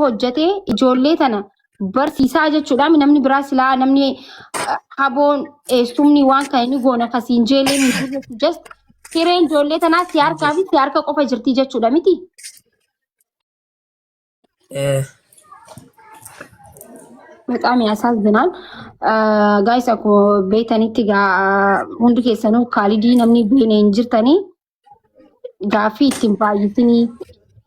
hojjate ijoollee tana barsiisaa jechuudha. Namni biraa silaa namni haboon eessumni waan kan inni goona kasiin jeelee miti just kireen ijoollee tanaa si harkaa fi si harka qofa jirti jechuudha miti. በጣም ያሳዝናል ጋይስ አኮ ቤተኒቲ ጋ ሁንዱ ኬሰኑ ካሊዲ ነምኒ ቤኔ እንጅርተኒ ጋፊ ኢትንፋይትኒ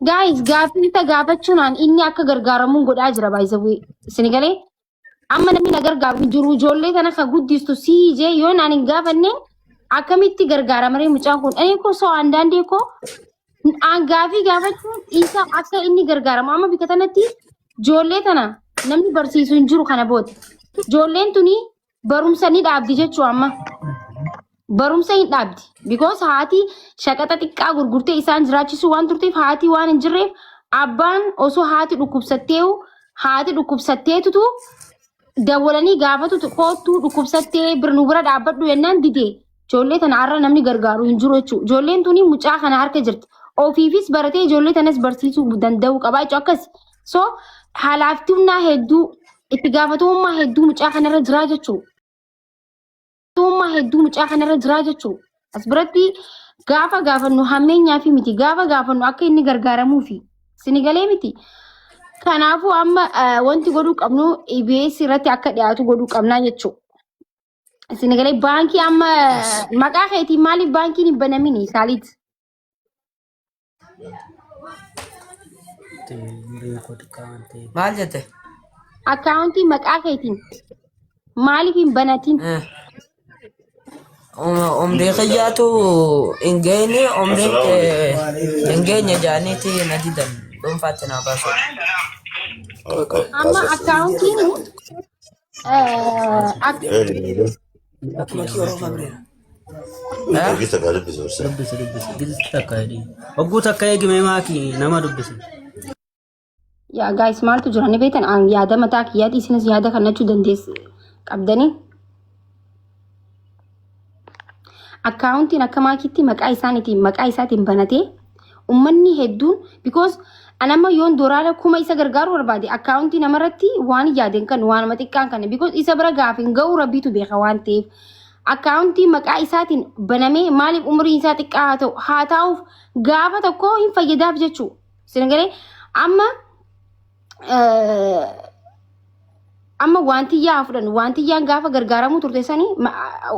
ጋይስ ጋፊ ተጋበቹናን ኢኒ አከ ገርጋረሙን ጎዳ ጅራ ባይዘዊ ስኒገሌ አመ ነሚ ነገር ጋፊ ጅሩ ጆሌ ተነከ ጉዲስቱ ሲጄ ዮናን ጋፈኔ አከሚቲ ገርጋረመሬ ሙጫንኩን እኔ ኮ ሰው አንዳንዴ ኮ አንጋፊ ጋበቹ ኢሳ አከ ኢኒ ገርጋረሙ አመ ቢከተነቲ ጆሌ ተና namni barsiisu hin jiru kana booda ijoolleen tuni barumsa ni dhaabdi jechuu amma barumsa hin dhaabdi because haati shaqaxa xiqqaa gurgurtee isaan jiraachisu waan turteef haati waan hin jirreef abbaan osoo haati dhukkubsatteetutu dawwalanii gaafatu kootu dhukkubsattee birnu bira dhaabbadhu yennaan didee ijoollee tana har'a namni gargaaru hin jiru jechuu ijoolleen tuni mucaa kana harka jirti ofiifis baratee ijoollee tanas barsiisuu danda'u qabaa jechuu akkas so halaaftuunaa hedduu itti gaafatamummaa hedduu mucaa kanarra jiraa jechuu as biratti gaafa gaafannu hammeenyaa fi miti gaafa gaafannu akka inni gargaaramuu fi sinigalee miti kanaafuu amma wanti godhuu qabnu EBS irratti akka dhiyaatu godhuu qabnaa jechuu sinigalee baankii amma maqaa keetiin maaliif baankiin hin banamini saaliit maal jette akkaawuntii maqaa keetiin maaliif hin banatin umrii kiyyaatu hin geenye jaaniiti na didan dhuunfaatti naa baasu amma akkaawuntiin Oguu takka eegime maaki nama dubbise. yaa gaayis maaltu jira ni beektan aan yaada mataa kiyyaati isinis yaada kannachuu dandeessu qabdanii akkaawuntiin akka maakiitti maqaa isaatiin banatee ummanni hedduun because anamma yoon doraala kuma isa gargaaru barbaade akkaawuntii namarratti waan yaadeen kan waanuma xiqqaan kan because isa bira gaafin ga'uu rabbiitu beeka waan ta'eef akkaawuntii maqaa isaatiin banamee maaliif umriin isaa xiqqaa haa ta'uuf gaafa tokko hin fayyadaaf jechuu sinigalee amma wantiyaa fudhan wantiyaan gaafa gargaaramu turte sanii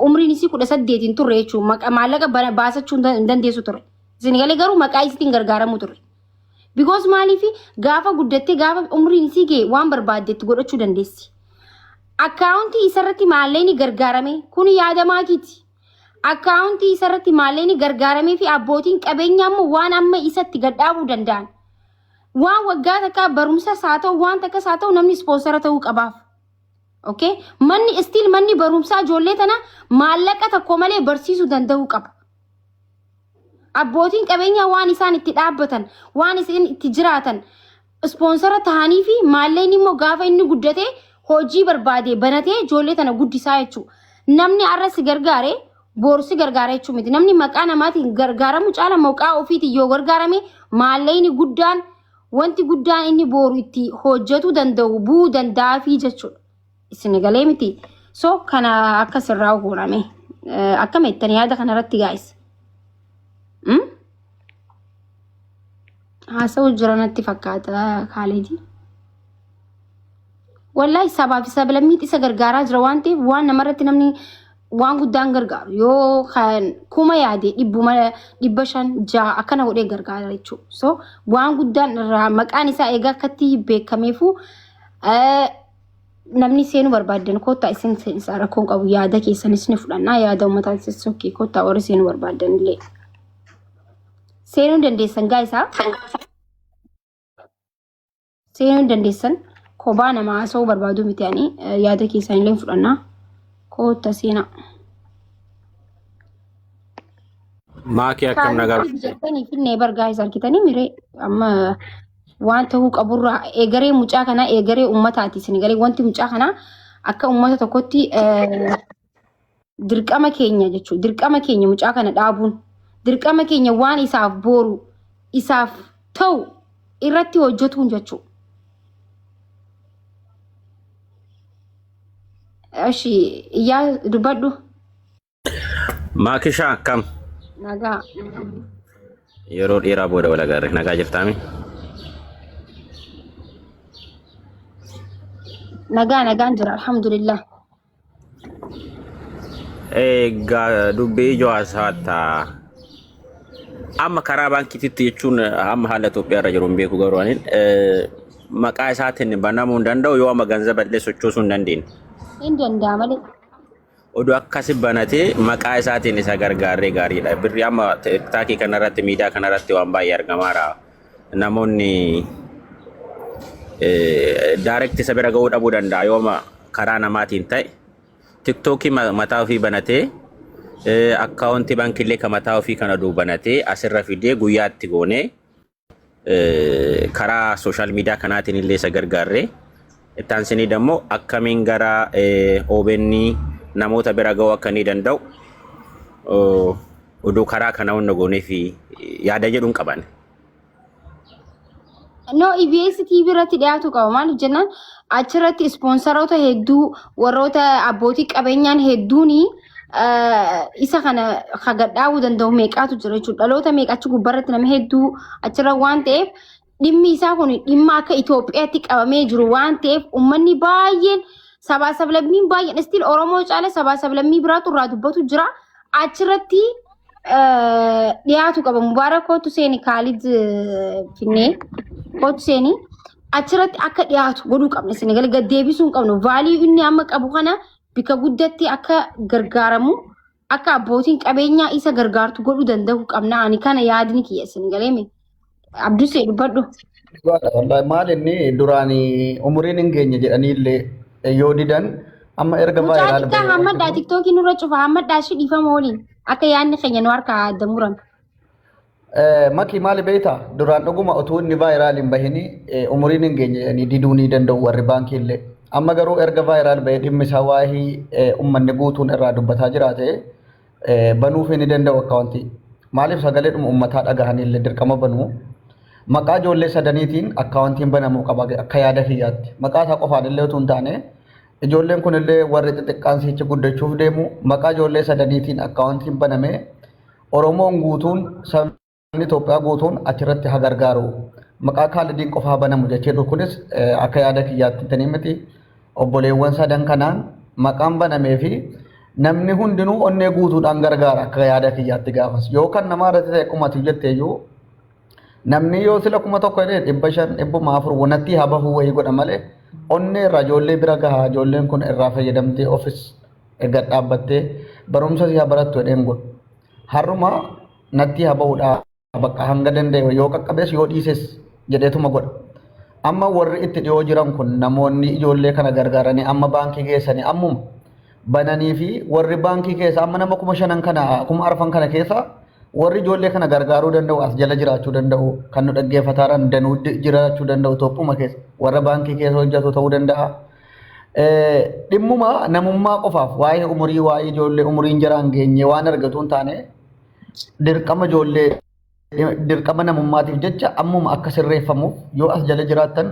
umriin isii 18 turre jechuudha maallaqa baasachuu hin dandeessu turre sinigalee garuu maqaa isiitiin gargaaramu turre because maaliif gaafa guddattee gaafa umriin isii ga'e waan barbaaddetti godhachuu dandeessi akkaawuntii isarratti maalleeni gargaarame kun yaada maakiiti akkaawuntii isarratti maalleeni gargaaramee fi abbootiin qabeenya ammoo waan amma isatti gadhaabuu danda'an waan waggaa takka barumsa saa ta'u waan takka saa ta'u namni ispoonsara ta'uu qabaaf. Okay? Manni barumsaa ijoollee tana maallaqa tokko malee barsiisuu danda'uu qaba. Abbootiin qabeenyaa waan isaan itti dhaabbatan, waan isaan itti jiraatan ispoonsara ta'anii fi maalleen immoo gaafa inni guddate hojii barbaade banatee ijoollee tana guddisaa jechuudha. Namni arras gargaare boorsi gargaara jechuudha miti. Namni maqaa namaatiin gargaaramu caala maqaa ofiitiin yoo gargaarame maalleen guddaan wanti guddaan inni booru itti hojjetu danda'u bu'uu danda'a fi jechuudha. Sinigalee miti. So kana akka sirraa gooname. Akka meettanii yaada kanarratti gaa'is. Haasa'u jiranatti fakkaata Kaaleedii. Wallahi sabaaf sablammiitti isa gargaaraa jira waan ta'eef waan namarratti namni waan guddaan gargaaru yoo kan kuma yaade 500 akkana godhee gargaara jechuudha. So waan guddaan irraa maqaan isaa egaa akkatti beekameefu namni seenuu barbaadan kottaa isin seensaa rakkoon qabu yaada keessanis ni fudhannaa yaada uummataa sessookee kottaa warri seenuu barbaadan illee seenuu dandeessan gaa'isaa seenuu dandeessan kophaa namaa haasa'uu barbaadu miti ani yaada keessan illee fudhannaa kottaa seenaa. Maakii akkam nagaa jettanii fi neebar gaa'is arkitanii miree amma waan ta'uu qaburraa eegaree mucaa kanaa eegaree uummataati sinigalee wanti mucaa kanaa akka uummata tokkotti dirqama keenya jechuudha dirqama keenya mucaa kana dhaabuun dirqama keenya waan isaaf booru isaaf ta'u irratti hojjetuun jechuudha Ashi iyyaa dubbadhu. Maakishaa akkam? Nagaa. Yeroo dheeraa booda wal agarre nagaa jirtaami? Nagaan jira alhamdulillah. Egaa dubbii ijoo haasawatta amma karaa baankiitti jechuun amma haala Itoophiyaa irra jiru hin beeku garuu ani maqaa isaatiin banamuu hin danda'u yoo amma ganzaba illee sochoosuu hin dandeenye. Hin danda'a malee. Oduu akkasi banatee maqaa isaatiin isa gargaaree gaariidha. Birri amma tiktaakii kanarratti miidiyaa kanarratti waan baay'ee argamaara. Namoonni direct isa bira ga'uu dhabuu danda'a yooma karaa namaatiin ta'e. TikTokii mataa ofii banatee akkaawuntii baankiilee kan mataa ofii kana banatee asirra fidee guyyaatti goonee karaa sooshaal miidiyaa kanaatiin illee isa gargaaree ittaan sinii dammoo akkamiin gara OBN namoota bira ga'uu akka ni danda'u oduu karaa kana hunda goonee fi yaada jedhuun qaban. No, EBS TV irratti dhiyaatu qaba. Maaliif jennaan achirratti ispoonsaroota hedduu warroota abbootii qabeenyaan hedduuni isa kana gadhaabuu danda'u meeqaatu jira jechuudha. Dhaloota meeqachi gubbarratti nama hedduu achirra waan ta'eef dhimmi isaa kun dhimma akka Itoophiyaatti qabamee jiru waan ta'eef uummanni baay'een sabaa sablammiin baay'een istiin Oromoo caala sabaa sablammii biraatu irraa dubbatu jira. Achirratti dhiyaatu qaba. Mubaarak kootu seeni Kaalid Finnee kootu seeni achirratti akka dhiyaatu godhuu qabna. Senegal gaddeebisuu hin qabnu. Vaalii inni amma qabu kana bika guddatti akka gargaaramu akka abbootiin qabeenyaa isa gargaartu godhuu danda'u qabna. Ani kana yaadni kiyya Senegaleeme. Abduu see dubbadhu. Wallahi maal inni duraani umuriin hin geenye jedhaniillee yoo didan amma erga vaayiraal ta'e. Hammaddaa TikTokii nurra cufa hammaddaa shi dhiifama waliin akka yaadni keenya nu harkaa addamuran. Maki maali beektaa duraan dhuguma utuu inni vaayiraal hin bahini umuriin hin geenye jedhanii diduu ni danda'u warri baankiillee. Amma garuu erga vaayiraal bahee dhimmi isaa waahii uummanni guutuun irraa dubbataa jiraate banuuf ni danda'u akkaawuntii. Maaliif sagalee dhuma uummataa dhagahanillee dirqama banuu. Maqaa ijoollee sadaniitiin akkaawuntiin banamuu qaba akka yaada kiyyaatti. Maqaa isaa qofaan illee utuu hin taane ijoolleen kun illee warri xixiqqaan sichi guddachuuf deemu maqaa ijoollee sadaniitiin akkaawuntiin banamee Oromoon guutuun sabni Itoophiyaa guutuun achirratti haa gargaaru. Maqaa Kaalidiin qofaa banamu jechuudha kunis akka yaada kiyyaatti tanii miti obboleewwan sadan kanaan maqaan banamee fi namni hundinuu onnee guutuudhaan gargaara akka yaada kiyyaatti gaafas. Yookaan nama irratti ta'e qumati jetteeyyuu namni yoo sila kuma tokko jedhee 500 400 wanatti haa bahuu wayii godha malee onnee irraa ijoollee bira gahaa ijoolleen kun irraa fayyadamtee ofis erga dhaabbattee barumsa si haa barattu jedheen godhu. Har'uma natti haa bahuudhaa bakka hanga danda'e yoo qaqqabees yoo dhiises jedheetuma godha. Amma warri itti dhiyoo jiran kun namoonni ijoollee kana gargaaranii amma baankii keessanii ammuma bananii fi warri baankii keessa amma nama 5,000 kana 4,000 kana keessa warri ijoollee kana gargaaruu danda'u as jala jiraachuu danda'u kan nu dhaggeeffataaraan danuu jiraachuu danda'u Itoophiyaa keessa warra baankii keessa hojjetu ta'uu danda'a. Dhimmuma namummaa qofaaf waa'ee umurii waa'ee ijoollee umuriin jiraan geenye waan argatu hin taane dirqama ijoollee dirqama namummaatiif jecha ammuma akka sirreeffamuuf yoo as jala jiraattan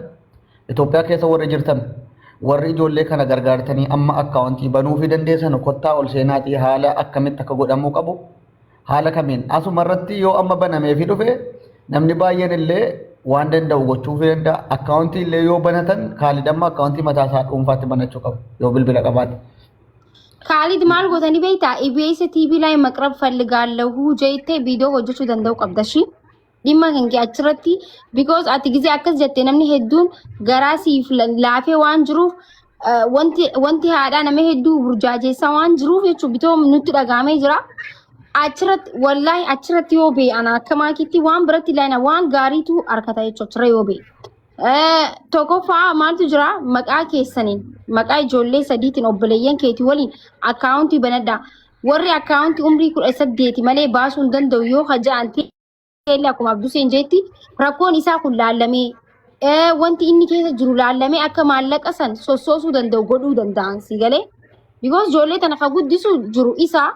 Itoophiyaa keessa warri jirtan warri ijoollee kana gargaartanii amma akkaawuntii banuu fi dandeessan kottaa ol seenaatii haala akkamitti akka godhamuu qabu. Haala kamiin asuma irratti yoo amma banamee fi dhufe namni baay'een illee waan danda'u gochuu fi danda'a. Akkaawuntii illee yoo banatan Kaalid amma akkaawuntii mataa isaa dhuunfaatti banachuu qabu yoo bilbila qabaate. Kaalid maal gootanii beektaa? EBS TV ላይ መቅረብ ፈልጋለሁ jettee viidiyoo hojjechuu danda'u qabda shi. Dhimma kan kee achirratti because ati gizee akkas jettee namni hedduun garaa siif laafee waan jiruuf wanti haadhaa nama hedduu burjaajeessaa waan jiruuf jechuun bitoo nutti dhagaamee jira. Achirratti wallahi achirratti yoo bee ana akka maakitti waan biratti ilaana waan gaariitu harkata jechuudha yoo bee. Tokkoffaa maaltu jira maqaa keessaniin maqaa ijoollee sadiitiin obboleeyyan keetii waliin akkaawuntii banadhaa. Warri akkaawuntii umrii 18 malee baasuu hin danda'u yoo haja'an ta'e akkuma Abduseen jetti rakkoon isaa kun laallamee wanti inni keessa jiru laallamee akka maallaqa san sossoosuu danda'u godhuu danda'an si galee. Because ijoollee tana ka guddisu jiru isaa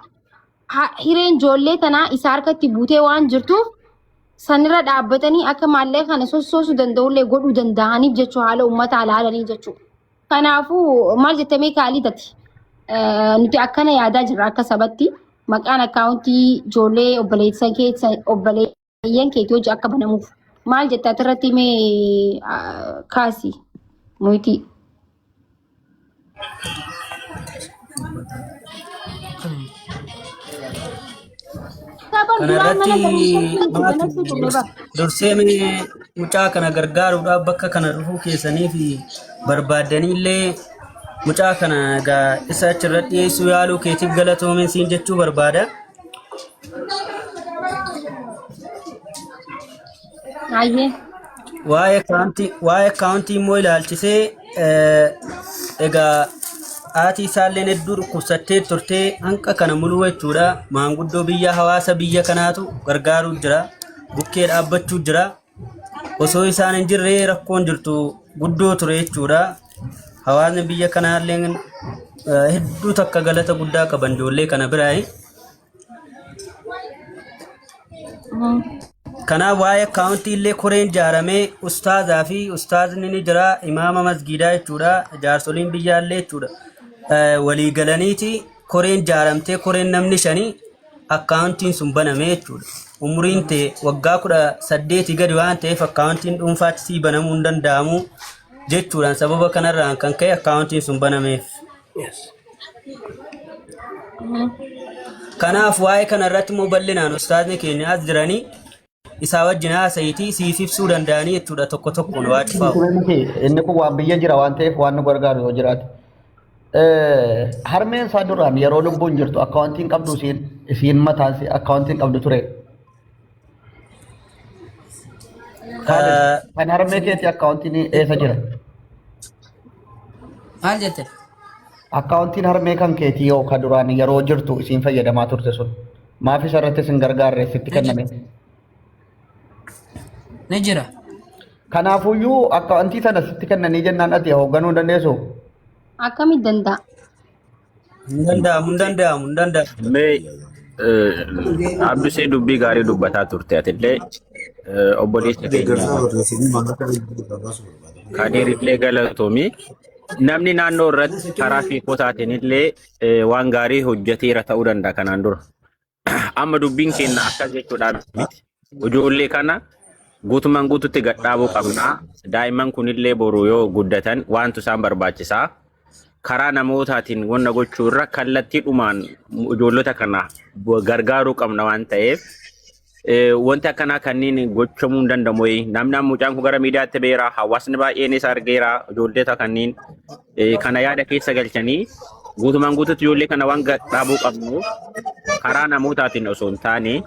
hireen ijoollee tanaa isa harkatti buutee waan jirtuuf sanirra dhaabbatanii akka maallaqa kana sossoosuu danda'ullee godhuu danda'aniif jechuu haala uummataa ilaalanii jechuudha. Kanaafuu maal jettamee Kaalidati nuti akkana yaadaa jirra akka sabatti maqaan akkaawuntii ijoollee obboleeyyan keetii hojii akka banamuuf maal jettaa irratti mee kaasi muitii. Kanarratti dursee mucaa kana gargaaruudhaaf bakka kana dhufuu keessanii fi barbaaddanillee mucaa kana egaa isa achirratti dhiyeessuu yaaluu keetiif galatoomin siin jechuu barbaada. Waa'ee akkaawuntii immoo ilaalchisee egaa haati isaallee hedduu dhukkubsattee turtee hanqa kana muluu jechuudha. Maanguddoo biyya hawaasa biyya kanaatu gargaaruu jira. Bukkee dhaabbachuu jira. Osoo isaan hin jirre rakkoon jirtu guddoo ture jechuudha. Hawaasni biyya kanaallee hedduu takka galata guddaa qaban ijoollee kana biraa. Kanaaf waa'ee akkaawuntii illee koreen ijaaramee ustaazaa fi ustaazni ni jira imaama masgiidaa jechuudha. Jaarsoliin biyyaallee jechuudha. Walii galaniiti koreen ijaaramtee koreen namni 5 akkaawuntiin sun banamee jechuudha. Umriin ta'e waggaa 18 gadi waan ta'eef akkaawuntiin dhuunfaatti sii banamuu hin danda'amu jechuudhaan sababa kanarraan kan ka'e akkaawuntiin sun banameef. Kanaaf waa'ee kanarratti immoo bal'inaan ustaazni keenya as jiranii isaa wajjin haasa'iitii siif ibsuu danda'anii jechuudha tokko tokkoon waajjifaa'u. Inni kun waan biyya jira waan ta'eef waan nu gargaaru yoo jiraate. Harmeen isaa duraan yeroo lubbuun jirtu akkaawuntiin qabdu isiin mataan akkaawuntiin qabdu ture. Kan harmee keetii akkaawuntiin eessa jira? Maal jette? Akkaawuntiin harmee kan keetii yoo ka duraan yeroo jirtu isiin fayyadamaa turte sun maaf isarratti isin gargaarre sitti kenname? Ni jira. Kanaafuyyuu akkaawuntii sana sitti kennanii jennaan ati hoogganuu dandeessu? Akkamitti danda'a? Hin danda'amu. Mee Abdusee dubbii gaarii dubbataa turte atillee obboleessa keenya Kaadirillee galatoomi. Namni naannoo irratti karaa fiikoo taateen illee waan gaarii hojjeteera ta'uu danda'a kanaan dura. Amma dubbiin keenya akkas jechuudhaan miti. Ijoollee kana guutumaan guututti gadhaabuu qabna. Daa'imman kunillee boru yoo guddatan wantu isaan barbaachisaa. Karaa namootaatiin wanna gochuu irra kallattiidhumaan ijoollota kana gargaaruu qabna waan ta'eef wanti akkanaa kanneen gochamuu hin danda'amu. Namni mucaan kun gara miidiyaatti beera hawaasni baay'een isa argeera ijoollota kanneen kana yaada keessa galchanii guutumaan guututti ijoollee kana waan gadhaabuu qabnu karaa namootaatiin osoo hin taane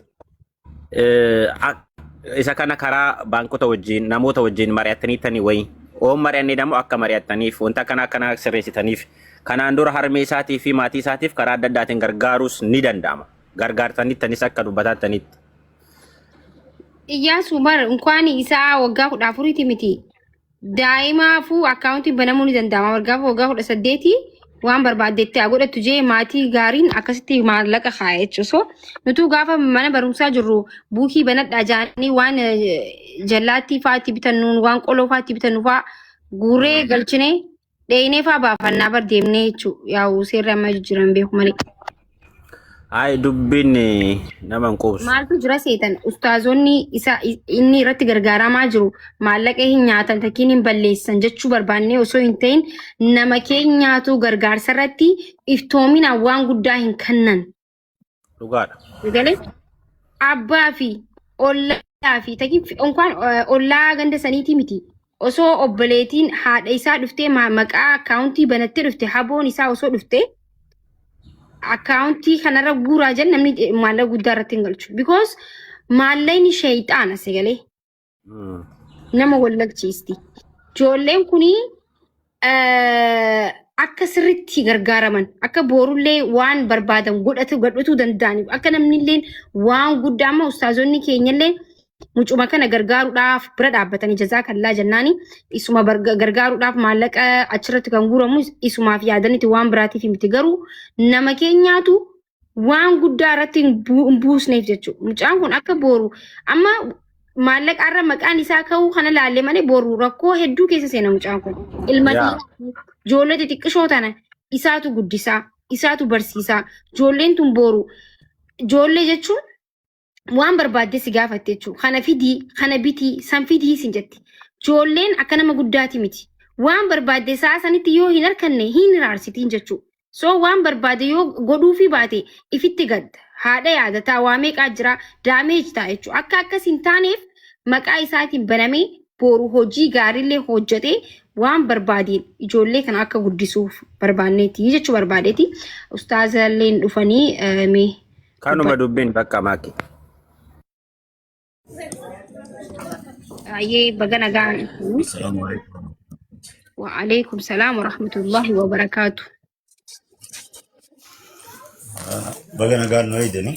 isa kana karaa baankota wajjin namoota wajjin mari'attanii wayi. Oon mari'annee dammoo akka mari'attaniif wanta akkana sirreessitaniif kanaan dura harmee isaatii fi maatii isaatiif karaa adda addaatiin gargaaruus ni danda'ama. Gargaartanittanis akka dubbatattanitti. Iyyaasu bar inkwaan isaa waggaa 14 miti. Daa'imaafuu akkaawuntii banamuu ni danda'ama. Waggaa 18 waan barbaaddetti godhattu jee maatii gaariin akkasitti maallaqa kaa'e jechuudha. Nutu gaafa mana barumsaa jirru buukii banadhaa jaanii waan jallaattii fa'aatti bitannuun waan qoloo fa'aatti bitannu fa'a guuree galchine dheeyinee fa'a baafannaa bar deemnee jechuudha. Yaa'u seerri amma jijjiiran beeku malee. Dubbiin nama hin quubsu. Maaltu jira seetan ustaazonni inni irratti gargaaramaa jiru maallaqa hin nyaatan takkiin hin balleessan jechuu barbaannee osoo hin ta'in nama keenyaatu gargaarsa irratti iftoominaan waan guddaa hin kennan. Dhugaadha. Galee abbaa fi ollaa fi takkiin onkwaan ollaa ganda saniitii miti. Osoo obboleetiin haadha isaa dhuftee maqaa akkaawuntii banattee dhufte haboon isaa osoo dhuftee akkaawuntii kanarra guuraa jiran namni maallaqa guddaa irratti hin galchu. Because maallaqni shayxaana sagalee nama wallagchiisti. Ijoolleen kuni akka sirriitti gargaaraman akka boorullee waan barbaadan godhatu danda'aniif akka namnillee waan guddaa amma ustaazonni keenyallee mucuma kana gargaaruudhaaf bira dhaabbatanii jazaa kallaa jennaani isuma gargaaruudhaaf maallaqa achirratti kan guuramu isumaaf yaadanitti waan biraatiif miti garuu nama keenyaatu waan guddaa irratti hin buusneef jechuudha. Mucaan kun akka booru amma maallaqa irra maqaan isaa ka'uu kana laallee malee booru rakkoo hedduu keessa seena mucaan kun. Ilma ijoollee xixiqqishoo tana isaatu guddisaa isaatu barsiisaa. Ijoolleen tun boru ijoollee jechuun waan barbaadde si gaafatte jechuudha. Kana fidii, kana bitii, san fidii sin jetti. Ijoolleen akka nama guddaati miti. Waan barbaadde sa'a sanitti yoo hin harkanne hin raarsitiin jechuudha. So waan barbaade yoo godhuufi baate ifitti gadda. Haadha yaadataa waa meeqaa jira daameej ta'a jechuudha. Akka akkas hin taaneef maqaa isaatiin banamee boru hojii gaariillee hojjetee waan barbaadeen ijoollee kana akka guddisuuf barbaanneeti jechuu barbaadeeti. Ustaazalleen dhufanii mee kanuma dubbiin bakka maaki. Aye bagana gaan. Assalamualaikum. Waalaikum salam warahmatullahi wabarakatuh. Bagana gaan no ideni.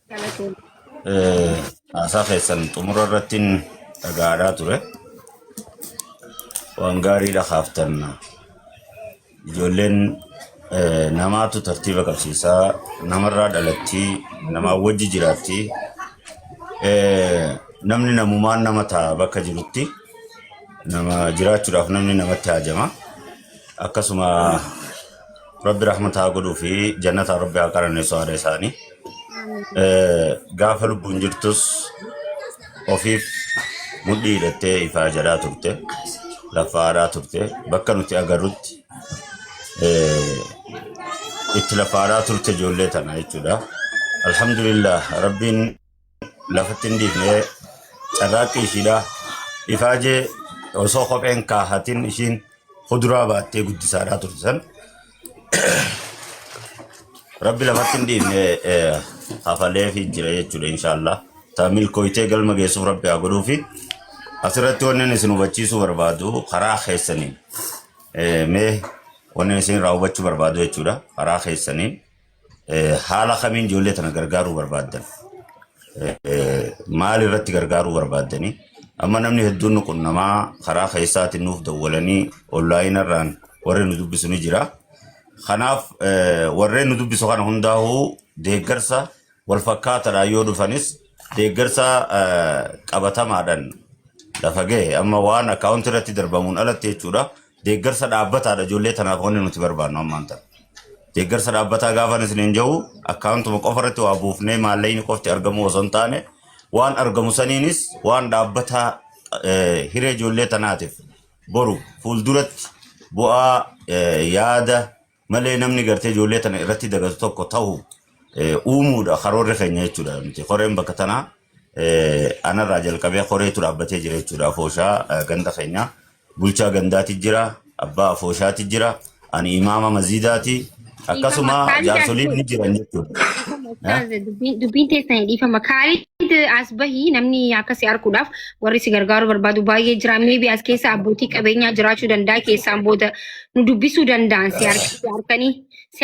Kalatul. Asa keessan xumura irrattiin dhagaadhaa ture. Waan gaariidha haaftan. Ijoolleen namaatu tartiiba qabsiisaa namarraa dhalatti nama wajji jiraatti. Namni namumaan nama ta'a bakka jirutti nama jiraachuudhaaf namni namatti haajama. Akkasuma Rabbi rahmataa godhuu fi jannata Rabbi haa qaranneessu haadha isaanii. Gaafa lubbuun jirtus ofiif mudhii hidhattee ifaa jedhaa turte, lafa haaraa turte, bakka nuti agarrutti itti lafa haaraa turte ijoollee tana jechuudha. Alhamdulillah Rabbiin lafatti hin dhiifne carraaqqii ishiidha. Ifaajee osoo kopheen kaahatin ishiin kuduraa baattee guddisaadhaa turte san. Rabbi lafatti hin dhiifne hafalee fi jira jechuudha inshallah. Taamil koyitee galma geessuuf Rabbi haa godhuu fi asirratti wanni isin hubachiisuu barbaadu karaa keessaniin mee wanni isin raawwachuu barbaadu jechuudha. Karaa keessaniin haala kamiin ijoollee tana gargaaruu barbaaddan. Maal irratti gargaaruu barbaaddanii amma namni hedduun kun namaa karaa keessaatiin nuuf dawwalanii onlaayinii irraan warri nu dubbisu ni jira. Kanaaf warreen nu dubbisu kana hundaa'uu deeggarsa wal fakkaataadha yoo dhufanis deeggarsa qabatamaadhaan lafa ga'e amma waan akkaawuntii irratti darbamuun alatti jechuudha. Deeggarsa dhaabbataadha ijoollee tanaaf wanni nuti barbaannu ammaan ta'e. Deeggarsa dhaabbataa gaafa isiniin jiru akkaawuntuma qofa irratti waa buufnee maallaqni qofti argamu osoo hin taane waan argamu saniinis waan dhaabbataa hiree ijoollee tanaatiif boru fuulduratti bu'aa yaada malee namni gartee ijoollee tana irratti dagatu tokko ta'u uumuudha karoorri keenya jechuudha. Koreen bakka tanaa anarraa jalqabee koreetu dhaabbatee jira jechuudha. Afooshaa ganda keenya bulchaa gandaati jira, abbaa afooshaati jira, ani imaama maziidaati. Akkasuma jaarsoliin ni jiran jechuudha. Dubbiin teessanii dhiifama. Kaalid as bahii namni akkasii arguudhaaf warri si gargaaruu barbaadu baay'ee jira. Meebii as keessa abbootii qabeenyaa jiraachuu danda'a keessaan booda nu dubbisuu danda'an si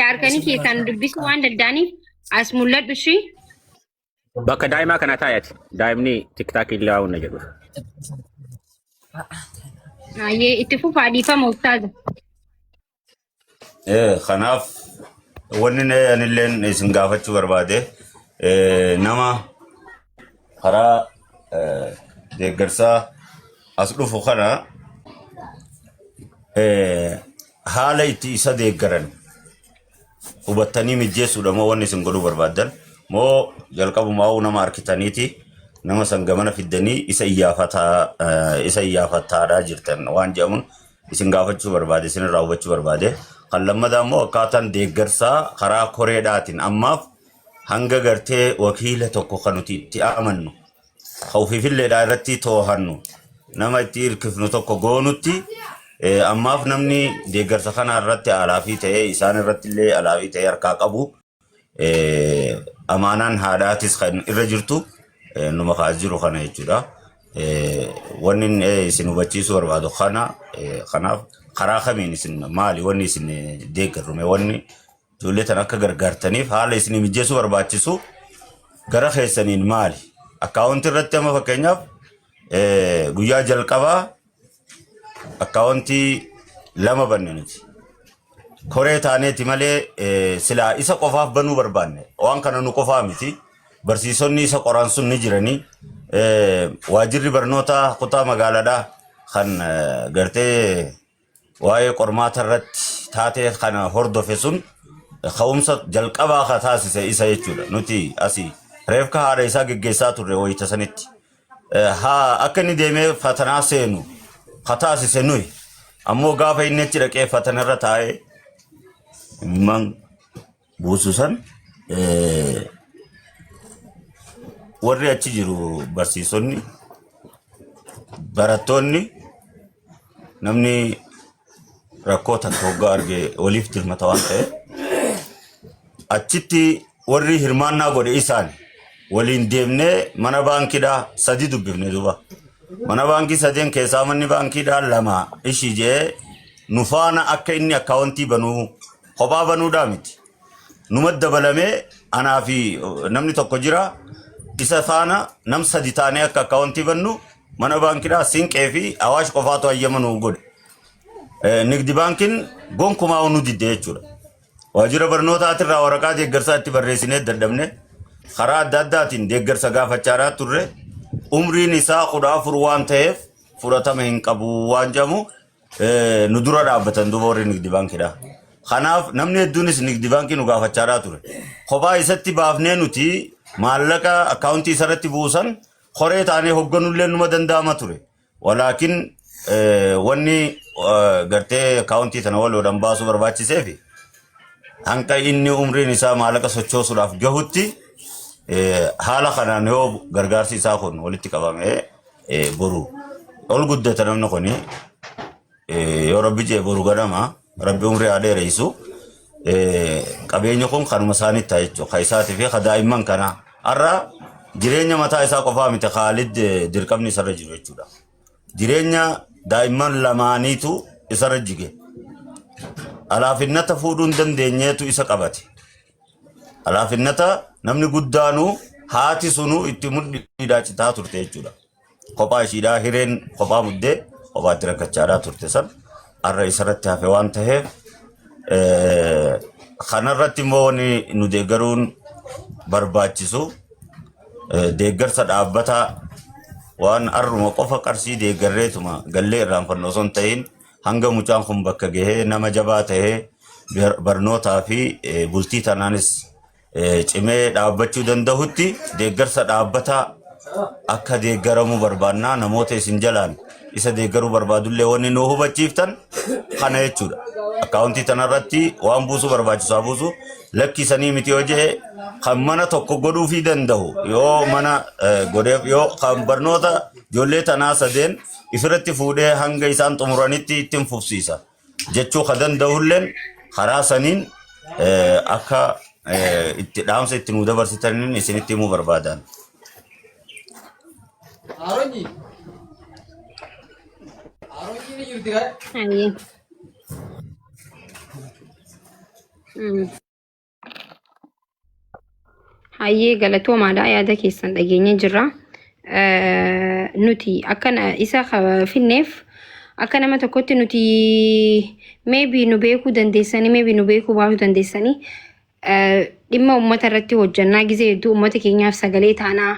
harkanii keessaan nu dubbisuu waan danda'aniif as mul'adhu ishii. Bakka daa'imaa kana taa'eeti. Daa'imni tiktaakii illee haa'uun na jedhu. Itti fufaa dhiifama ustaaza. Kanaaf wanni anilleen isin gaafachuu barbaade nama karaa deeggarsaa as dhufu kana haala itti isa deeggaran hubattanii mijjeessuudha moo wanni isin godhuu barbaaddan moo jalqabumaa nama harkitaniiti nama san gamana fiddanii isa iyyaafattaadhaa jirtan waan jedhamuun isin gaafachuu barbaade isin irraa hubachuu barbaade. Kan lammadaa immoo akkaataan deeggarsaa karaa koreedhaatiin ammaaf hanga gartee wakiila tokko kan nuti itti amannu hawfiifilleedhaa irratti too'annu nama itti hirkifnu tokko goonutti ammaaf namni deeggarsa kana irratti alaafii ta'ee isaan irratti illee alaafii ta'ee harkaa qabu amaanaan haadhaatis kan irra jirtu numa kaas jiru kana jechuudha. Wanni isin hubachiisuu barbaadu kanaaf karaa kamiin isin maali wanni isin deeggarrume wanni ijoollee tan akka gargaartaniif haala isin mijjeessuu barbaachisu gara keessaniin maali akkaawuntii irratti amma fakkeenyaaf guyyaa jalqabaa akkaawuntii 2 banne nuti koree taaneeti malee silaa isa qofaaf banuu barbaanne waan kana nu qofaa miti barsiisonni isa qoran sun ni jiranii waajirri barnoota kutaa magaalaadhaa kan gartee waa'ee qormaata irratti taatee kana hordofe sun ka'umsa jalqabaa ka taasise isa jechuudha. Nuti asii reefka haadha isaa geggeessaa turre wayita sanitti. Haa akka inni deemee fatanaa seenu ka taasise nuyi. Ammoo gaafa inni achi dhaqee fatanarra taa'ee imimmaan buusu san warri achi jiru barsiisonni barattoonni namni rakkoo takka hoggaa arge waliif dirmata waan ta'e achitti warri hirmaannaa godhe isaan waliin deemnee mana baankiidhaa 3 dubbifne duuba. Mana baankii 3 keessaa manni baankiidhaa 2 ishii jee nu faana akka inni akkaawuntii banuu kophaa banuudhaa miti. Numa dabalamee anaa fi namni tokko jira isa faana nam 3 taanee akka akkaawuntii bannu mana baankiidhaa Siinqee fi Awaash qofaatu hayyamanuu godhe. Nigdi baankiin gonkumaa nu didde jechuudha. Waajjira barnootaatirraa waraqaa deeggarsaa itti barreessinee dadhabne karaa adda addaatiin deeggarsa gaafachaa turre umriin isaa 14 waan ta'eef fudhatama hin qabu waan jedhamu nu dura dhaabbatan duuba warri nigdi baankiidha. Kanaaf namni hedduunis nigdi baankii nu gaafachaa ture. Kophaa isatti baafnee nuti maallaqa akkaawuntii isarratti buusan koree taanee hoogganullee numa danda'ama ture. Walaakin wanni gartee akkaawuntii sana waloodhaan baasuu barbaachiseef hanqa inni umriin isaa maallaqa sochoosuudhaaf gahutti haala kanaan yoo gargaarsi isaa kun walitti qabamee boru ol guddata namni kun yoo rabbi jee boru ganama rabbi umrii adeereessu qabeenya kun kanuma isaanitti ta'a jechuudha. Ka isaatii fi ka daa'imman kana har'a jireenya mataa isaa qofaa miti Khaalid dirqamni isarra jiru jechuudha. Jireenya daa'imman lamaaniitu isarra jige. Alaafinnata fuudhuun dandeenyeetu isa qabate. Alaafinnata namni guddaanu haati sunu itti mudhiidhaa citaa turte jechuudha. Kophaa ishiidhaa hireen kophaa muddee kophaatti rakkachaadhaa turte san har'a isarratti hafe waan ta'eef kanarratti immoo wani nu deeggaruun barbaachisu deeggarsa dhaabbataa waan arruma qofa qarshii deeggarreetuma gallee irraanfannoo osoo hin ta'in hanga mucaan kun bakka gahee nama jabaa ta'ee barnootaa fi bultii tanaanis cimee dhaabbachuu danda'utti deeggarsa dhaabbataa akka deeggaramu barbaannaa namoota isin jalaan isa deeggaruu barbaadullee wanni nu hubachiiftan kana jechuudha. Akkaawuntii tanarratti waan buusuu barbaachisaa buusu lakkisanii miti yoo jee kan mana tokko godhuufii danda'u yoo mana godheef yoo kan barnoota ijoollee tanaa 3 ifirratti fuudhee hanga isaan xumuranitti ittiin fufsiisa jechuu ka danda'ulleen karaa saniin akka itti dhaamsa itti nu dabarsitaniin isinitti himuu barbaadan. Hayyee. Hayyee galatoomaadha yaada keessan dhageenye jirra. Nuti akkana isa finneef akka nama tokkotti nuti maybe nu beekuu dandeessanii maybe nu beekuu baasuu dandeessanii dhimma uummata irratti hojjannaa gizee hedduu uummata keenyaaf sagalee taanaa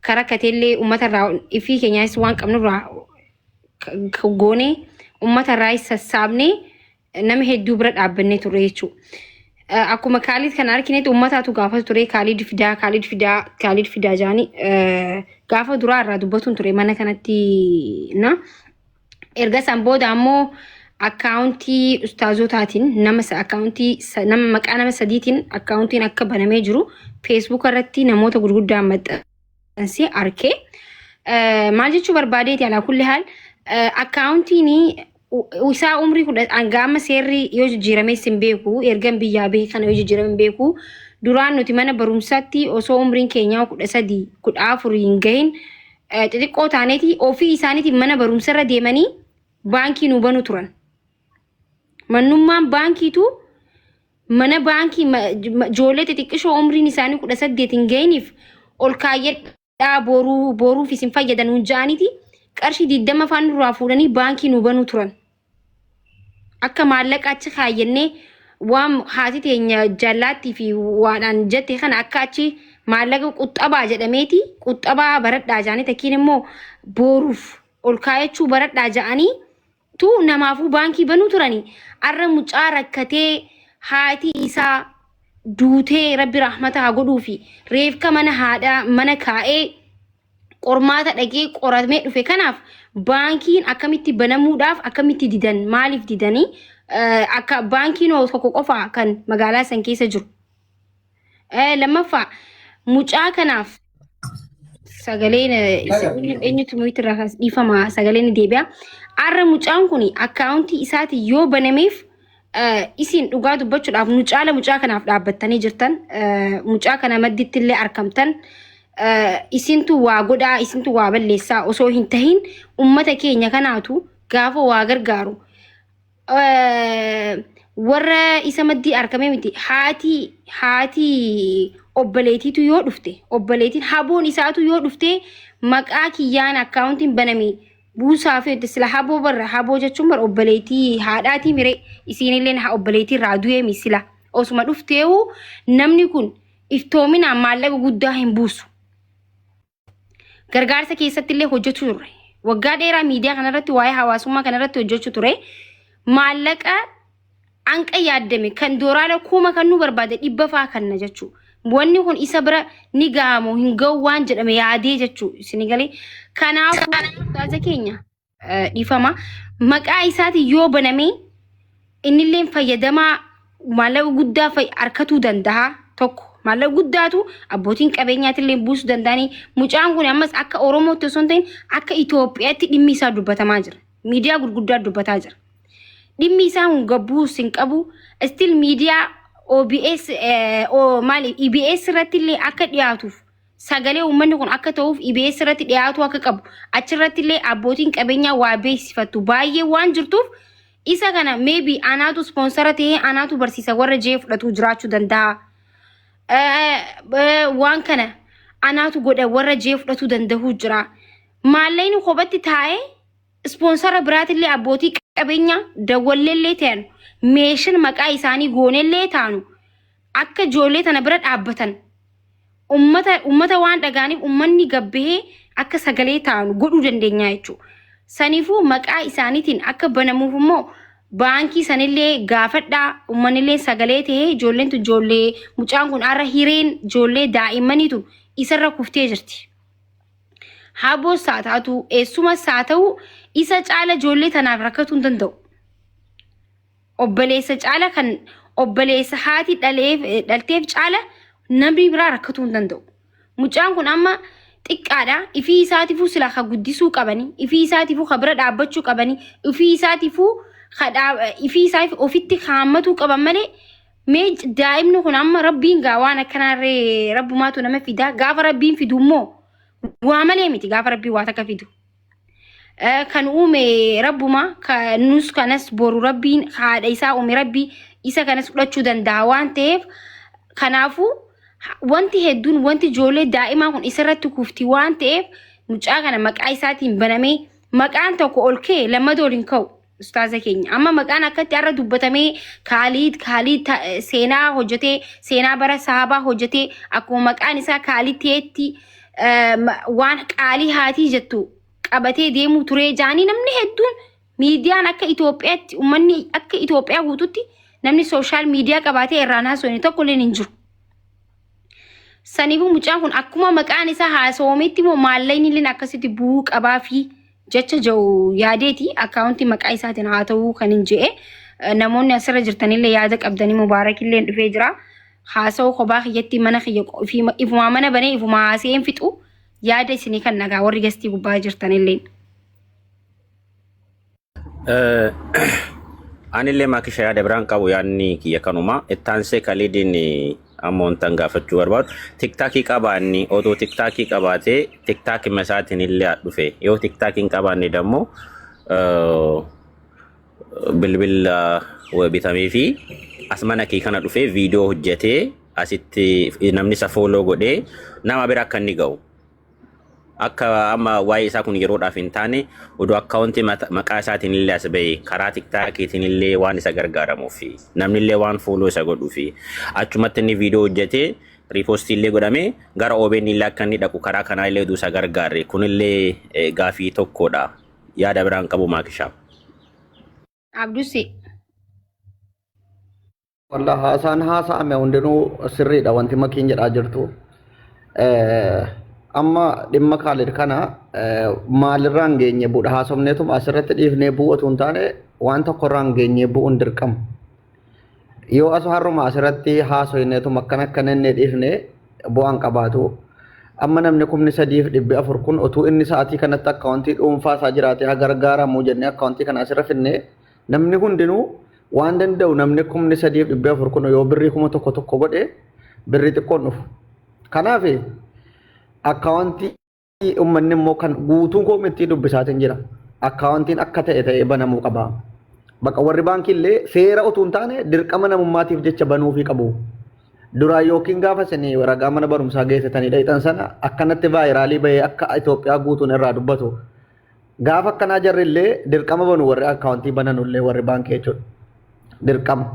karaa kateellee uummata irraa ifii keenyaas waan qabnurraa goonee uummata irraa sassaabnee nama hedduu bira dhaabbannee turre jechuudha. Akkuma Khaalid kan arginetti uummataatu gaafa ture Khaalid fidaa jaanii gaafa duraa irraa dubbatuun ture mana kanatti na erga san booda ammoo akkaawuntii ustaazotaatiin nama maqaa nama 3tiin akkaawuntiin akka banamee jiru Facebook irratti namoota gurguddaan maxxansee arkee maal jechuu barbaadeeti alaa kulli haal akkaawuntiin isaa umrii 10 angama seerri yoo jijjiirame sin beeku ergan biyyaa beekan yoo jijjiirame beeku duraan nuti mana barumsaatti osoo umriin keenyaa 13 14 hin gahin xixiqqoo taaneeti ofii isaaniitiin mana barumsarra deemanii baankii nu banu turan. Mannummaan baankiitu mana baankii ijoollee xixiqqishoo umriin isaanii 18 hin gahiniif ol kaayyadhaa boruuf isin fayyadan hunjaaniiti qarshii 20 afaan irraa fuudhanii baankii nu banu turan. Akka maallaqa achi kaayyannee waan haati teenya jallaattii fi waadhaan jette kana akka achi maallaqa quxxabaa jedhameeti quxxabaa baradhaa jaanii takkiin immoo boruuf ol kaayachuu baradhaa ja'anii tu namaafuu baankii banuu turani arra mucaa rakkatee haati isaa duutee rabbi rahmata haa godhuufi reefka mana haadha mana kaa'ee qormaata dhaqee qoratamee dhufe kanaaf baankiin akkamitti banamuudhaaf akkamitti didan maaliif didanii akka baankiin tokko qofa kan magaalaa san keessa jiru. Lammaffaa mucaa kanaaf sagaleen eenyutu nuti irraa dhiifama sagaleen deebi'a. Arra mucaan kun akkaawuntii isaati yoo banameef isin dhugaa dubbachuudhaaf mucaa kanaaf dhaabbattanii jirtan mucaa kana madditti illee arkamtan isintu waa godhaa isintu waa balleessaa osoo hin tahin ummata keenya kanaatu gaafa waa gargaaru warra isa maddii arkamee miti haati obboleetiitu yoo dhufte obboleetiin haboon isaatu yoo dhufte maqaa kiyyaan akkaawuntiin baname buusaa fi sila haboo barra haboo jechuun bar obboleetii haadhaatii mire isiinillee ha obboleetii irraa du'ee misila osuma dhufteewu namni kun iftoominaan maallaqa guddaa hin buusu. Gargaarsa keessatti illee hojjechuu ture. Waggaa dheeraa miidiyaa kanarratti waa'ee hawaasummaa kanarratti hojjechuu ture. Maallaqa anqa yaaddame kan dooraala kuma kan nu barbaade 100 faa kanna jechuu. Wanni kun isa bira ni gahamu hin ga'u waan jedhame yaadee jechuu isin galee kanaafuu tajaajila keenya dhiifama maqaa isaati yoo baname innillee fayyadamaa maallaqa guddaa harkatuu danda'a tokko maallaqa guddaatu abbootiin qabeenyaatillee buusuu danda'anii mucaan kun ammas akka Oromootti osoo hin ta'in akka Itoophiyaatti dhimmi isaa dubbatamaa jira miidiyaa gurguddaa dubbataa jira dhimmi isaa kun gabbuu sin qabu still miidiyaa OBS maali EBS irratti illee akka dhiyaatuuf sagalee uummanni kun akka ta'uuf EBS irratti dhiyaatu akka qabu achirratti illee abbootiin qabeenyaa waa beeksifatu baay'ee waan jirtuuf isa kana maybe anaatu sponsora ta'ee anaatu barsiisa warra jee fudhatu jiraachuu danda'a. Waan kana anaatu godha warra jee fudhatu danda'u jira. Maallaqni kophaatti taa'ee sponsora biraatillee abbootii qabeenyaa dawwalleellee ta'an meeshaan maqaa isaanii goonellee taanu akka ijoollee tana bira dhaabbatan ummata waan dhagaaniif ummanni gabbee akka sagalee taanu godhuu dandeenya jechuudha. Saniifuu maqaa isaaniitiin akka banamuuf immoo baankii sanillee gaafadhaa ummanillee sagalee ta'ee ijoolleen ijoollee mucaan kun arra hireen ijoollee daa'immaniitu isarra kuftee jirti. Haboo saataatu eessuma saata'u isa caala ijoollee tanaaf rakkatuu hin danda'u. Obboleessa caala kan obboleessa haati dhalteef caala namni biraa rakkatuu hin danda'u. Mucaan kun amma xiqqaadha. Ifii isaatiifuu sila ka guddisuu qabani. Ifii isaatiifuu ka bira dhaabbachuu qabani. Ifii isaatiifuu ofitti haammatuu qaban malee mee daa'imni kun amma rabbiin gaa waan akkanarree rabbumaatu nama fida. Gaafa rabbiin fidu immoo waa malee miti gaafa rabbiin waa takka fidu. Kan uume rabbuma nus kanas boru rabbiin haadha isaa uume rabbii isa kanas fudhachuu danda'a waan ta'eef kanaafuu wanti hedduun wanti ijoollee daa'imaa kun isarratti kufti waan ta'eef mucaa kana maqaa isaatiin banamee maqaan tokko ol kee lammadoo hin ka'u ustaaza keenya amma maqaan akkatti har'a dubbatamee Kaaliid seenaa hojjetee seenaa bara sahabaa hojjetee akkuma maqaan isaa Kaaliid ta'etti waan qaalii haatii jettu qabatee deemu turee jaanii namni hedduun miidiyaan akka Itoophiyaatti ummanni akka Itoophiyaa guututti namni sooshaal miidiyaa qabatee irraan haasawani tokko illee hin jiru. Saniifuu mucaan kun akkuma maqaan isaa haasawoometti immoo maallaqni illee akkasitti bu'uu qabaa fi jecha jiru yaadeeti akkaawuntii maqaa isaatiin haa ta'uu kan hin je'e namoonni asirra jirtanillee yaada qabdanii mubaarakillee dhufee jira. Haasawoo kophaa kiyyatti mana kiyya ifuma mana banee ifuma haasa'een fixu. Yaada isinii kan nagaa warri gastii gubbaa jirtanillee. Anillee maakisha yaada biraan qabu yaadni kiyya kanuma ittaansee Kaaliidiin ammoontan gaafachuu barbaadu tiktaakii qabaanni otoo tiktaakii qabaatee tiktaakii masaatiin illee dhufe yoo tiktaakiin qabaanne dammoo bilbila bitamee fi as mana kee kana dhufee viidiyoo hojjetee asitti namni isa fooloo godhee nama bira akka inni ga'u. Akka amma waa'ee isaa kun yeroodhaaf hin taane oduu akkaawuntii maqaa isaatiin illee as ba'e karaa tiktaakiitiin illee waan isa gargaaramuuf namni illee waan fooloo isa godhuu fi achumatti inni viidiyoo hojjetee riipoostii illee godhamee gara OBN illee akka inni dhaqu karaa kanaa illee oduu isa gargaarre kunillee gaafii tokkodha yaada biraan qabu maakishaa. Abdusi. والله هاسان هاسا أمي عندنا سري دا وانتي ما كين جرا جرتو أما لما كالر كنا مال رانجي نبود هاسم نتوم أسرت إف نبود وتنتانه وانتا كرانجي نبود اندركم يو أسهر ما أسرتي هاسو نتوم مكنا كنا نديف نه بوان كباتو أما نمنكم نسديف دبي أفركون أتو إني ساعتي كنا تكاونتي أمفا ساجراتي هجرجارا موجنة كاونتي كنا أسرف إنه نمنكم دينو waan danda'u namni kumni sadii dhibba afur kun yoo birrii kuma tokko godhe birrii xiqqoon dhufu. Kanaaf akkaawuntii uummanni immoo kan guutuun koomittii dubbisaatiin jira. Akkaawuntiin akka ta'e banamuu qaba. Bakka warri baankii illee seera utuu hin taane dirqama namummaatiif jecha banuufii qabu. Duraan yookiin gaafa sanii ragaa mana barumsaa geessatanii dhayitan sana akkanatti vaayiraalii bahee akka Itoophiyaa guutuun irraa dubbatu. Gaafa akkanaa jarri illee dirqama banu warri akkaawuntii banan illee warri baankii jechuudha. Dirqama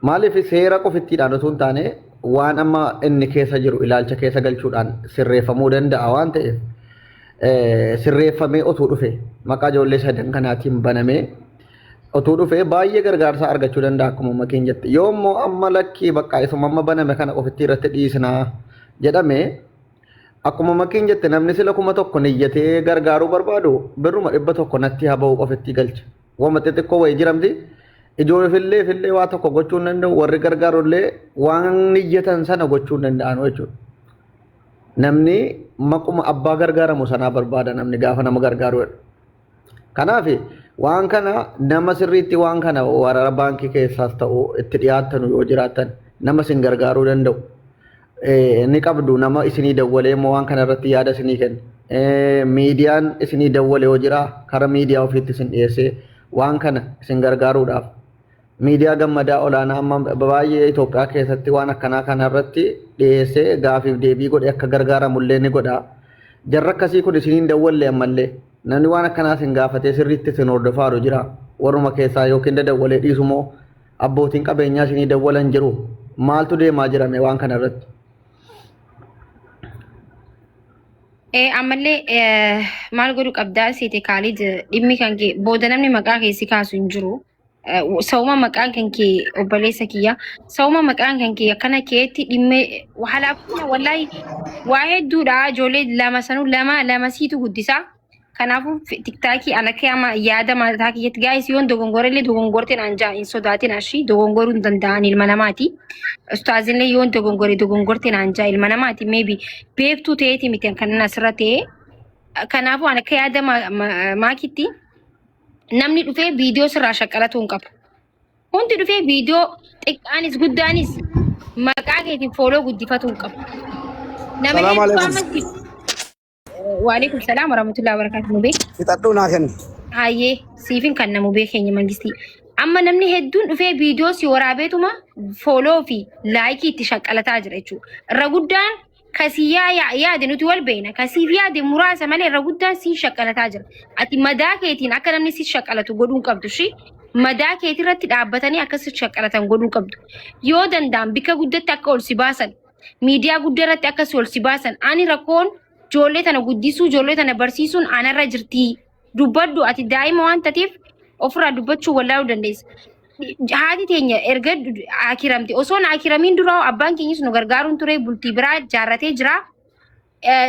maaliif seera qofittiidhaan osoo hin taane waan amma inni keessa jiru ilaalcha keessa galchuudhaan sirreeffamuu danda'a waan ta'eef sirreeffamee otuu dhufe maqaa ijoollee sadan kanaatiin banamee otuu dhufe baay'ee gargaarsa argachuu danda'a akkuma makiin jette yoo immoo amma lakkii bakka isuma amma baname kana qofittii irratti dhiisnaa jedhame akkuma makiin jette namni sila kuma tokko niyyatee gargaaruu barbaadu birruma 100 natti haa ba'u qofittii galcha wama xixiqqoo wayii jiramti. Ijoollee fillee waa tokko gochuun danda'u warri gargaarullee waan niyyatan sana gochuun danda'an jechuudha. Namni maquma abbaa gargaaramu sanaa barbaada namni gaafa nama gargaaruudha. Kanaaf waan kana nama sirriitti waan kana warra baankii keessaas ta'u itti dhiyaatan yoo jiraatan nama isin gargaaruu danda'u. Ni qabdu nama isinii dawwalee immoo waan kana irratti yaada isinii kenna. Miidiyaan isinii dawwalee yoo jira karaa miidiyaa ofiitti isin dhiyeessee waan kana isin gargaaruudhaaf. Miidiyaa gammadaa olaanaa amma baay'ee Itoophiyaa keessatti waan akkanaa kanarratti dhiyeessee gaafiif deebii godhe akka gargaaramullee ni godha. Jarra akkasii kun isiniin dawwallee ammallee namni waan akkanaa isin gaafatee sirriitti isin hordofaaru jira. Warruma keessaa yookiin dawwalee dhiisumoo abbootiin qabeenyaa isinii dawwalan jiru. Maaltu deemaa jirame waan kanarratti? Ammallee maal godhu qabdaa seete Kaalid dhimmi kan kee booda namni maqaa keessi kaasu hin jiru. Sauma maqaan kan kee obboleessa kiyya. Sauma maqaan kan kee akkana keetti dhimme halaafuma wallahi waa hedduudha ijoollee lama siitu guddisaa. Kanaafuu tiktaakii alakee ama yaada mataa kiyyatti gaa'is yoon dogongorellee dogongorteen anjaa hin sodaatin ashii dogongoruu hin danda'an ilma namaati. Ustaazinlee yoon dogongorteen anjaa ilma namaati maybe beektuu ta'eeti miti kan asirra ta'e. Kanaafuu alakee yaada maakitti. Namni dhufee viidiyoo sirraa shaqqalatu hin qabu. Hundi dhufee viidiyoo xiqqaanis guddaanis maqaa keetiin fooloo guddifatu hin qabu. Salaam alaikum. Waalaikum salaam warahmatullahi wabarakatuh mubee. Fixadhuu naa kenni. Hayyee siifin kan na mubee keenya mangistii. Amma namni hedduun dhufee viidiyoo si waraabeetuma fooloo fi laayikii itti shaqqalataa jira jechuudha. Irra guddaan kasii yaade nuti wal beena kasiif yaade muraasa malee irra guddaan si shaqqalataa jira. Ati madaa keetiin akka namni si shaqqalatu godhuun qabdu shi madaa keetii irratti dhaabbatanii akka si shaqqalatan godhuun qabdu. Yoo danda'an bika guddatti akka ol si baasan miidiyaa guddaa irratti akka ol si baasan ani rakkoon ijoollee tana guddisuu ijoollee tana barsiisuun anarra jirti. Dubbaddu ati daa'ima waan taateef ofirraa dubbachuu wallaaluu dandeessa. Haati teenya erga akiramte osoo na akiramiin dura abbaan keenyis nu gargaaruun ture bultii biraa jaarratee jira.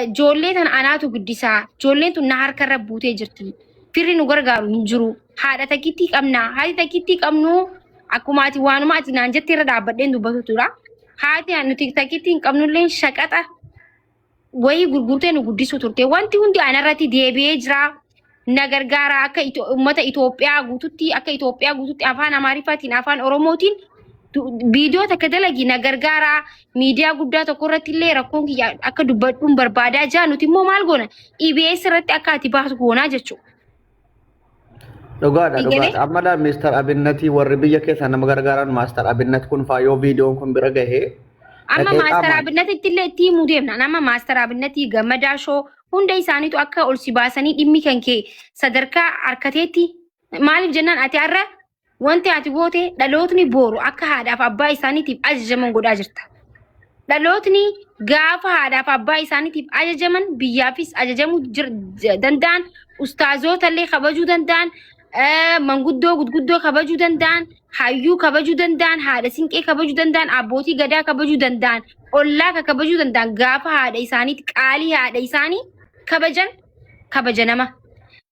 Ijoollee tana anaatu guddisaa. Ijoolleen tun na harkarra buutee jirti. Firri nu gargaaru hin jiru. Haadha takkittii qabna. Haati takkittii qabnu akkuma ati waanuma ati naan jettee irra dhaabbadheen dubbatu tura. Haati nuti takkittii hin qabnullee shaqaxa wayii gurgurtee nu guddisuu turte. Wanti hundi anarratti deebi'ee jira. Na gargaara akka uummata Itoophiyaa guututti afaan Amaariffaatiin afaan Oromootiin viidiyoo takka dalagi na gargaara miidiyaa guddaa tokko irratti illee rakkoon kiyya akka dubbadhuun barbaadaa jira nuti immoo maal goona EBS irratti akka ati baatu goonaa jechuudha. Dhugaadha. Amma Ministeer Abinnatii warri biyya keessaa nama gargaaran Maaster Abinnat kun faayoo viidiyoon kun bira gahee. Amma Maaster Abinnatitti illee itti himuu deemna. Nama Maaster Abinnatii Gammadaa Shoo hunda isaaniitu akka ol si baasanii dhimmi kan kee sadarkaa harkateetti maaliif jennaan ati har'a wanti ati goote dhalootni booru akka haadhaaf abbaa isaaniitiif ajajaman godhaa jirta. Dhalootni gaafa haadhaaf abbaa isaaniitiif ajajaman biyyaafis ajajamuu danda'an ustaazota illee kabajuu danda'an manguddoo gudguddoo kabajuu danda'an, hayyuu kabajuu danda'an, haadha sinqee kabajuu danda'an, abbootii gadaa kabajuu danda'an, ollaa kabajuu danda'an gaafa haadha isaaniitti qaalii haadha isaanii kabaja nama.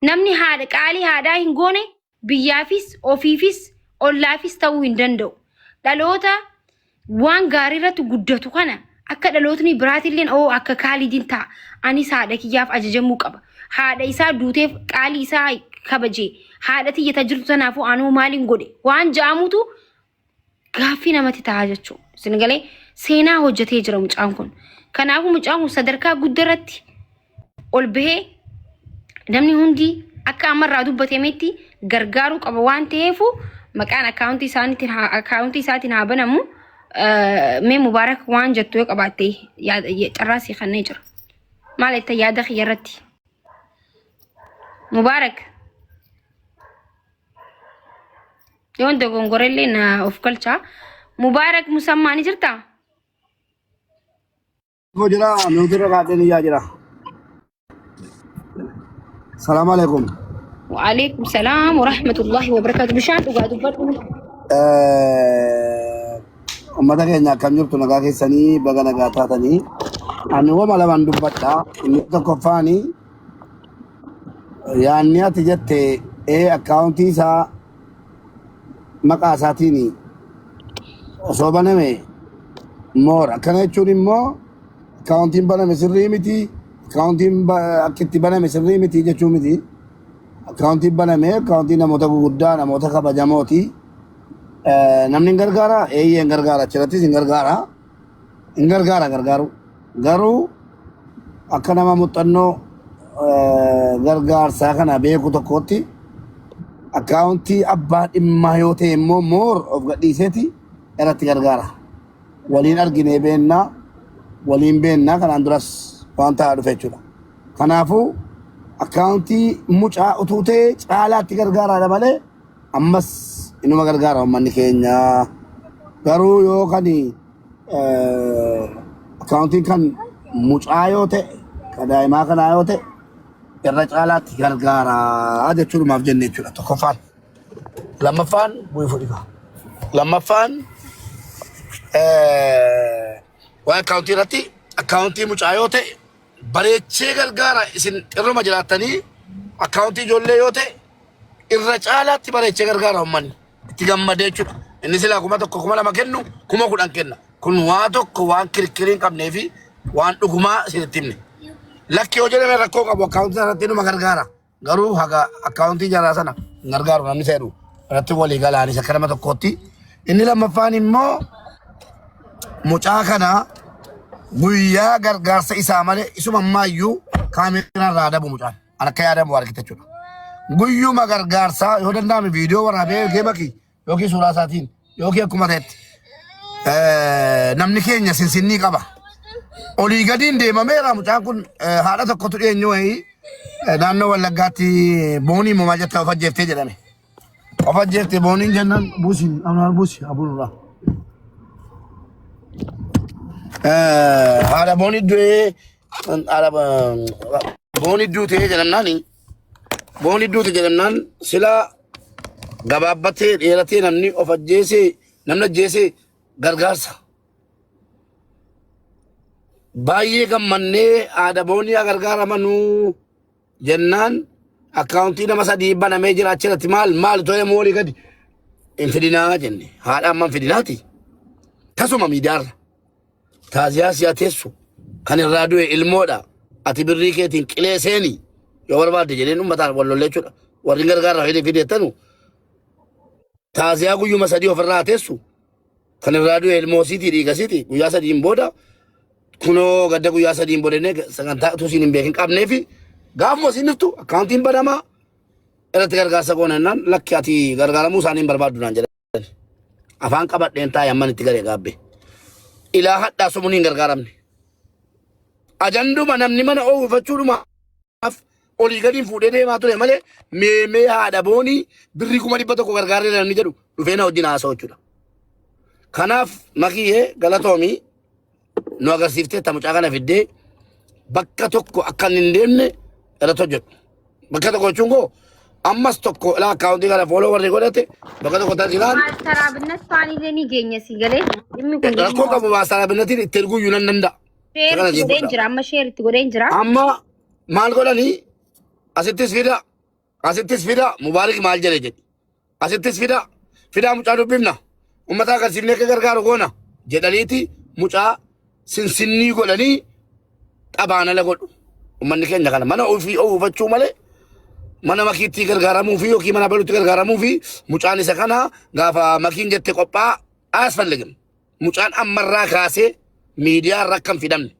Namni haadha qaalii haadhaa hin goone biyyaafis ofiifis ollaafis ta'uu hin danda'u. Dhaloota waan gaarii irratti guddatu kana akka dhalootni biraatilleen akka kaalidiin ta'a. Anis haadha kiyyaaf ajajamuu qaba. Haadha isaa duuteef qaalii isaa kabaje. Haadha tiyyata jirtu tanaafuu anuu maaliin godhe waan ja'amutu gaaffii namatti ta'a jechuudha. Isin galee seenaa hojjetee jira mucaan kun. Kanaafuu mucaan kun sadarkaa guddaarratti ol bahee namni hundi akka ammarraa dubbatemetti gargaaruu qaba waan ta'eef maqaan akkaawuntii isaatiin haa banamu. Mee Mubaarak waan jettu yoo qabaatte carraasii kannee jira. Maal itti yaada khiyyarratti? Mubaarak. Yoon dogongorellee na of galcha. Mubaarak musammaani jirta? Ko jira nuutira qaadeni yaa jira. Assalamu alaikum. Wa alaikum salam wa rahmatullahi wa barakatuh. Bishaan dhugaa dubbadhu. Ummata keenya akkam jirtu nagaa keessanii baga nagaa taatanii. Ani wama lamaan dubbadha. Inni tokkoffaani yaanni ati jette akkaawuntii isaa maqaa isaatiin osoo baname moora. Akkana jechuun immoo akkaawuntiin baname sirrii miti. Akkaawuntiin akkitti baname sirrii miti jechuu miti. Akkaawuntiin baname akkaawuntii namoota gurguddaa namoota kabajamooti. Namni hin gargaara eeyyee hin gargaara achirrattis hin gargaara gargaaru garuu akka nama muuxannoo gargaarsaa kana beeku tokkotti akkaawuntii abbaa dhimmaa yoo ta'e immoo moor of gadhiiseeti irratti gargaara. Waliin arginee beennaa waliin beennaa kanaan duras waan ta'aa dhufe jechuudha. Kanaafuu akkaawuntii mucaa utuu ta'e caalaatti gargaaraadha malee ammas inuma gargaara uummanni keenya. Garuu yoo kan akkaawuntiin kan mucaa yoo ta'e kan daa'imaa kanaa yoo ta'e irra caalaatti gargaara jechuudhumaaf jenne jechuudha. Tokkoffaan. Lammaffaan bu'ii fudhifa. Lammaffaan waan akkaawuntii irratti akkaawuntii mucaa yoo ta'e bareechee gargaara. Isin irruma jiraattanii akkaawuntii ijoollee yoo ta'e irra caalaatti bareechee gargaara uummanni. Itti gammadee jechuudha. Inni silaa 1,000 2,000 kennu 10,000 kenna. Kun waa tokko waan kirkirii hin qabnee fi waan dhugumaa isinitti himne. Lakki yoo jedhame rakkoo qabu akkaawuntii irratti numa gargaara. Garuu haga akkaawuntii jaraa sana hin gargaaru namni seenu irratti walii galaanis akka nama tokkootti. Inni lammaffaan immoo mucaa kana guyyaa gargaarsa isaa malee isuma ammaayyuu kaameeraan irraa adabu mucaan. An akka yaadamu argite jechuudha. Guyyuma gargaarsaa yoo danda'ame viidiyoo waraabee geemaki yookiin suuraa isaatiin yookiin akkuma ta'etti namni keenya sinsinnii qaba. Olii gadiin deemameera mucaan kun haadha tokkotu dhiyeenyu wayii naannoo Wallaggaatti boonii mumaa jetta of ajjeeftee jedhame. Of ajjeeftee booniin jennaan buusiin amnaan buusi abuurraa. Haadha boonii du'ee haadha boonii duutee jedhamnaani. Boonii duute jedhamnaan sila gabaabbatee dheeratee namni of ajjeesee namni ajjeesee gargaarsa. Baay'ee gammannee haadha boonii gargaaramanuu jennaan akkaawuntii nama 3 banamee jira achirratti maal ta'e moolii gadi hin fidinaa jenne. Haadha amma hin fidinaati. Tasuma miidiyaarra taaziyaa siyaa teessu kan irraa du'e ilmoodha. Ati birrii keetiin qilee seenii. Yoo barbaadde jedheen uummataan wal lollee jechuudha. Warri gargaara fideettanu taaziyaa guyyuma 3 ofirraa teessu kan irraa du'e ilmoosiitii dhiigasiiti guyyaa 3 booda kunoo gadda guyyaa 3 boodannee sagantaa utuu siin hin beekin qabnee fi gaafuma siin dhuftu akkaawuntiin banamaa irratti gargaarsa goonannaan lakki ati gargaaramuu isaanii hin barbaaddu naan jedhan. Afaan qabadheen taa'e amman itti garee gaabbe. Ilaa hadhaa sumuun hin gargaaramne. Ajanduma namni mana oowwifachuudhumaaf olii gadiin fuudhee deemaa ture malee meemee haadha boonii birrii 100 gargaaree namni jedhu dhufee na wajjin haasa'u jechuudha. Kanaaf makiyyee galatoomii nu agarsiiftee ta mucaa kana fiddee bakka tokko akka hin deemne irratti hojjedhu. Bakka tokko jechuun koo ammas tokko la account kana follower godhate bakka tokko tajiran Maastara binnas faani leni geenya si galee dhimmi kun rakkoo qabu maastara binnatiin itti erguu yuunan danda'a. share itti godheen jira amma share itti godheen jira. Amma maal godhanii asittis fida mubaarik maal jedhe jedhi asittis fida mucaa dubbifna ummata agarsiifnee akka gargaaru goona jedhaniiti mucaa sinsinnii godhanii xabaanala godhu ummanni keenya kana mana ofii oofachuu malee mana makiitti gargaaramuu fi yookiin mana baluutti gargaaramuu fi mucaan isa kana gaafa makiin jette qophaa asfallegam mucaan ammarraa kaasee miidiyaa irra kan fidamne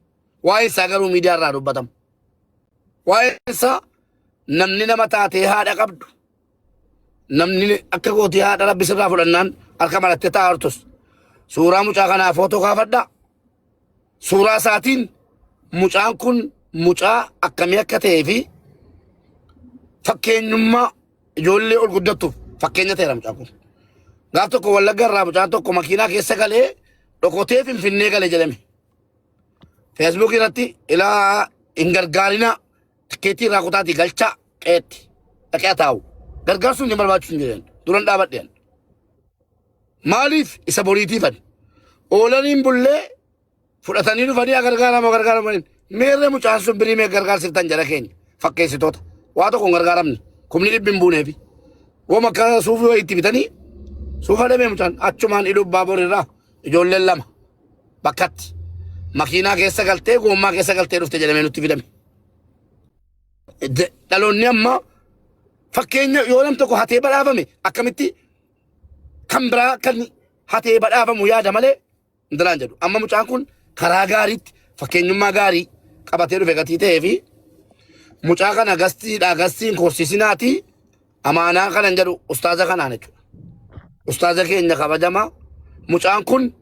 waa'ee isaa garuu miidiyaa irraa dubbatamu waa'ee isaa namni nama taatee haadha qabdu namni akka gootii haadha rabbi sirraa fudhannaan harka malattee taa'artus suuraa mucaa kanaa footoo kaafadhaa suuraa isaatiin mucaan kun mucaa akkamii akka ta'ee fi fakkeenyummaa ijoollee ol guddattuuf fakkeenya ta'eera mucaan kun gaaf tokko wallagga irraa mucaan tokko makiinaa keessa galee dhokotee finfinnee galee jedhame feesbuuk irratti ilaa hin gargaarina tikeetii irraa kutaatii galchaa qeetti dhaqee taa'u gargaarsuun hin barbaachisu hin jedhan duran dhaabadheen maaliif isa boriitiifan oolaniin bullee fudhatanii dhufanii gargaaramu meerree mucaan sun birii mee gargaarsiftan jara keenya fakkeessitoota waa tokko hin gargaaramne kumni dhibbi hin buuneefi wooma akka suufii itti bitanii suufa dhamee mucaan achumaan hidhuu baabur irraa ijoolleen lama bakkatti makiinaa keessa galtee goommaa keessa galtee dhufte jedhamee nutti fidame. Dhaloonni amma fakkeenya yoo nam tokko hatee badhaafame akkamitti kan biraa kan hatee badhaafamu yaada malee indalaan jedhu amma mucaan kun karaa gaariitti fakkeenyummaa gaarii qabatee dhufe gatii ta'ee fi mucaa kana gastiin korsiisinaati amaanaa kanan jedhu ustaaza kanaan jechuudha. Ustaaza keenya kabajamaa mucaan kun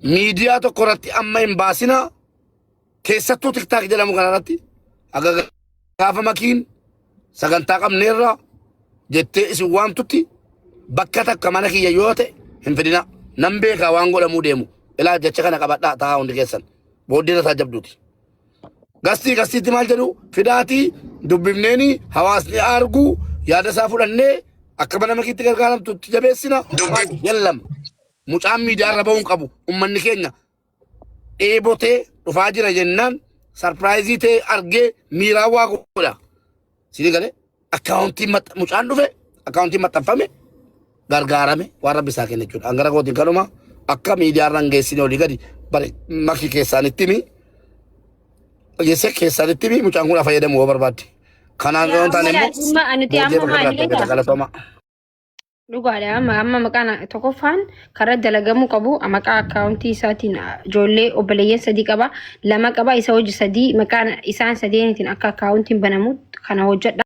miidiyaa tokko irratti amma hin baasina keessattuu tiktaak jedhamu kanarratti gaafa makiin sagantaa qabneerra jettee isin waamtutti bakka takka mana kiyya yoo ta'e hin fidina nan beekaa waan godhamuu deemu ilaa jecha kana qabadhaa taa'aa hundi keessan booddee tasaa jabduuti. Gastiitti maal jedhu fidaatii dubbifneeni hawaasni arguu yaada isaa fudhannee akka mana makiitti gargaaramtutti jabeessina yallam mucaan miidiyaa irra ba'uun qabu ummanni keenya dheebotee dhufaa jira jennaan sarpiraayizii ta'e argee miiraa waa godha sidi galee akkaawuntiin mucaan dhufe akkaawuntiin maxxanfame gargaarame waan rabbi isaa kenna jechuudha hangara kootiin kanuma akka miidiyaa irra hin geessine olii gadi bare makii keessaanitti mi Yesek keessatti mi mucaan kun fayyadamu yoo barbaadde kanaan yoo taane immoo dhugaadha amma maqaan tokkoffaan karaa dalagamuu qabu maqaa akkaawuntii isaatiin ijoollee obboleeyyan sadii qaba lama qaba isa hojii sadii maqaan isaan sadeenitiin akka akkaawuntiin banamu kana hojjedha.